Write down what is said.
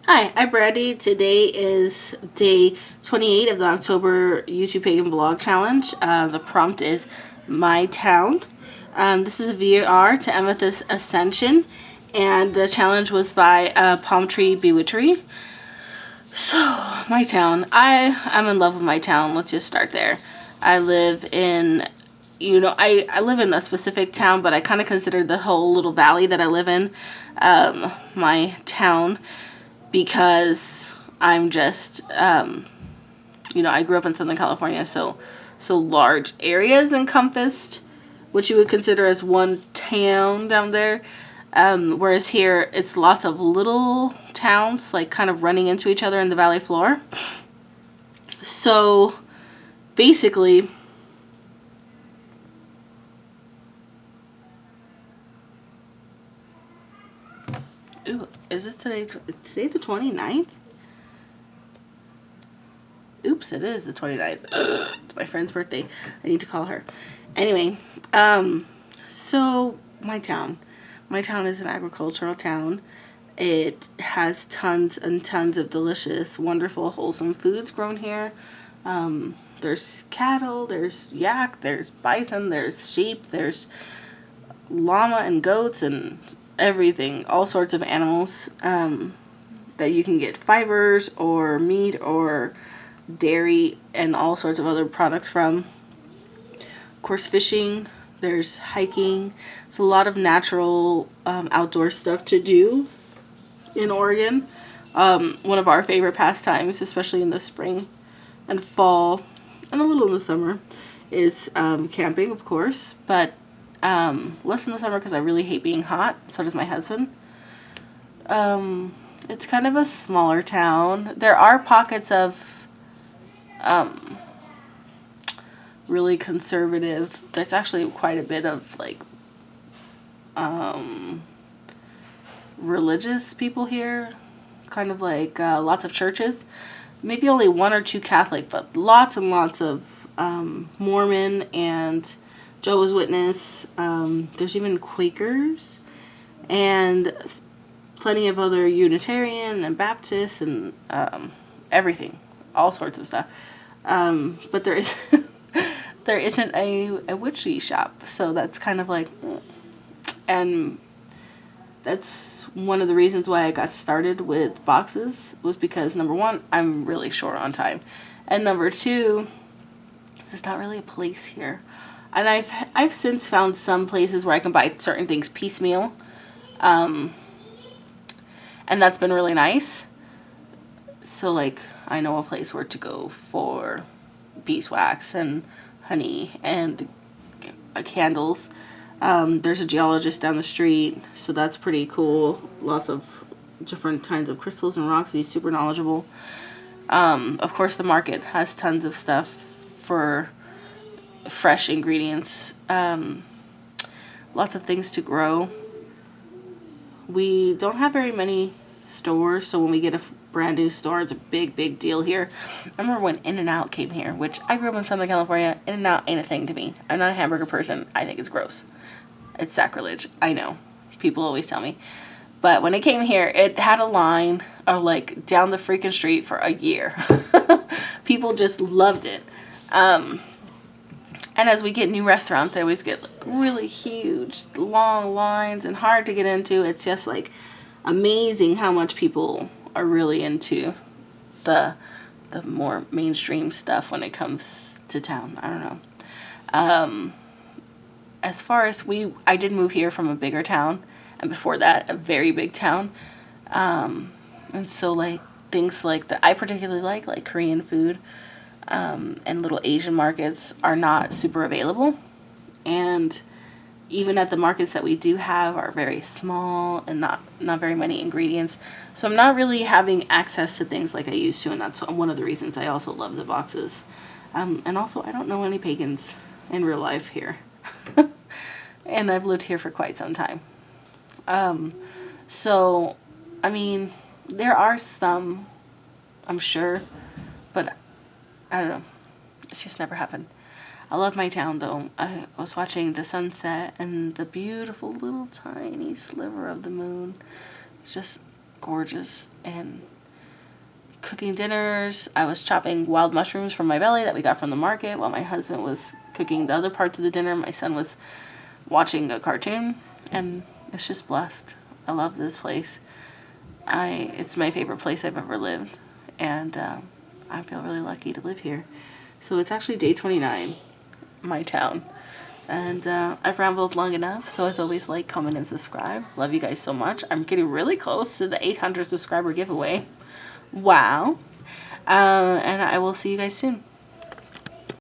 Hi, I'm Brandy. Today is day 28 of the October YouTube Pagan Vlog Challenge. The prompt is My Town. This is a VR to Amethyst Ascension, and the challenge was by Palm Tree Bewitchery. So, my town. I am in love with my town. Let's just start there. I live in, I live in a specific town, but I kind of consider the whole little valley that I live in my town, because I'm just, I grew up in Southern California, so large areas encompassed, which you would consider as one town down there. Whereas here, it's lots of little towns, like kind of running into each other in the valley floor. So basically, ooh, is it today? Is today the 29th? Oops, it is the 29th. It's my friend's birthday. I need to call her. Anyway, so my town. My town is an agricultural town. It has tons and tons of delicious, wonderful, wholesome foods grown here. There's cattle, there's yak, there's bison, there's sheep, there's llama and goats and everything. All sorts of animals that you can get fibers or meat or dairy and all sorts of other products from. Of course, fishing. There's hiking. It's a lot of natural outdoor stuff to do in Oregon. One of our favorite pastimes, especially in the spring and fall and a little in the summer, is camping, of course, but less in the summer because I really hate being hot. So does my husband. It's kind of a smaller town. There are pockets of really conservative. There's actually quite a bit of like religious people here, kind of like lots of churches. Maybe only one or two Catholic, but lots and lots of Mormon and Jehovah's Witness. There's even Quakers and plenty of other Unitarian and Baptists and everything, all sorts of stuff. But there is there isn't a witchy shop, so that's kind of like, and that's one of the reasons why I got started with boxes, was because number one, I'm really short on time, and number two, there's not really a place here, and I've since found some places where I can buy certain things piecemeal, and that's been really nice. So like, I know a place where to go for beeswax and honey and candles. There's a geologist down the street, so that's pretty cool. Lots of different kinds of crystals and rocks. He's super knowledgeable. Of course, the market has tons of stuff for fresh ingredients. Lots of things to grow. We don't have very many stores, so when we get a brand new store, it's a big deal here. I remember when In-N-Out came here, which I grew up in Southern California. In-N-Out ain't a thing to me. I'm not a hamburger person. I think it's gross. It's sacrilege. I know. People always tell me. But when it came here, it had a line of like down the freaking street for a year. People just loved it. And as we get new restaurants, they always get like really huge, long lines and hard to get into. It's just like amazing how much people are really into the more mainstream stuff when it comes to town. I don't know. As far as I did move here from a bigger town, and before that, a very big town. And so like things like that I particularly like Korean food, and little Asian markets are not super available. And even at the markets that we do have are very small and not very many ingredients. So I'm not really having access to things like I used to, and that's one of the reasons I also love the boxes. And also, I don't know any pagans in real life here. And I've lived here for quite some time. So, I mean, there are some, I'm sure, but I don't know. It's just never happened. I love my town, though. I was watching the sunset and the beautiful little tiny sliver of the moon. It's just gorgeous, and cooking dinners. I was chopping wild mushrooms from my belly that we got from the market while my husband was cooking the other parts of the dinner. My son was watching a cartoon, and it's just blessed. I love this place. It's my favorite place I've ever lived, and I feel really lucky to live here. So it's actually day 29, my town. And I've rambled long enough, so as always, like, comment, and subscribe. Love you guys so much. I'm getting really close to the 800 subscriber giveaway. Wow. And I will see you guys soon.